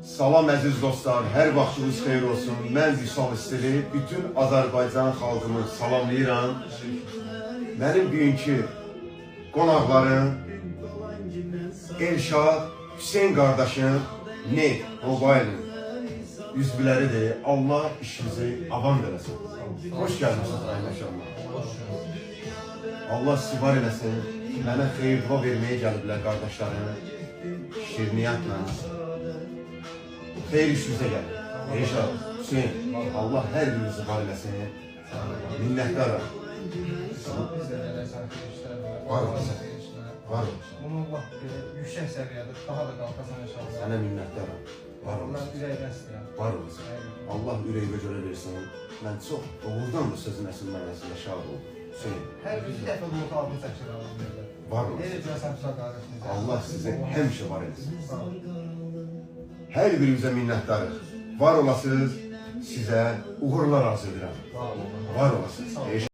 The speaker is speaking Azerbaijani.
Salam əziz dostlar, hər vaxtınız xeyir olsun. Mən Vüsal İstili, bütün Azərbaycan xalqını salamlayıram. Mənim bugünkü qonaqlarım Elşad Hüseyin qardaşım Net Mobile'ın üzvləridir. Allah işinizi avam verəsin. Hoş gəldiniz maşallah. Allah sizi var eləsin. Mənə xeyir dua verməyə gəliblər qardaşlarım. Şirniyyatla. Xeyir işinizə gəlir. Elşad, Hüseyin, Allah hər birinizi var eləsin. Minnətdarım. Var olasın. Var olasın. Bunun yüksək səviyyədə daha da qalxasan inşallah. Sənə minnətdarım. Var Allah olasın. ürəkdən istəyirəm. Var olasın. Allah ürəyimə görə versin. Mən çox doğrudan da sözün əsil mənasında şad oldum. Hüseyin. Hər bir iki dəfə ruhu adını çəkir Allah'ın. Var olasın. Necə görsən Vüsal qardaşınız. Allah sizi həmişə var eləsin. Hər birimizə minnətdarıq. Var olasınız, sizə uğurlar arzu edirəm. Var olasınız.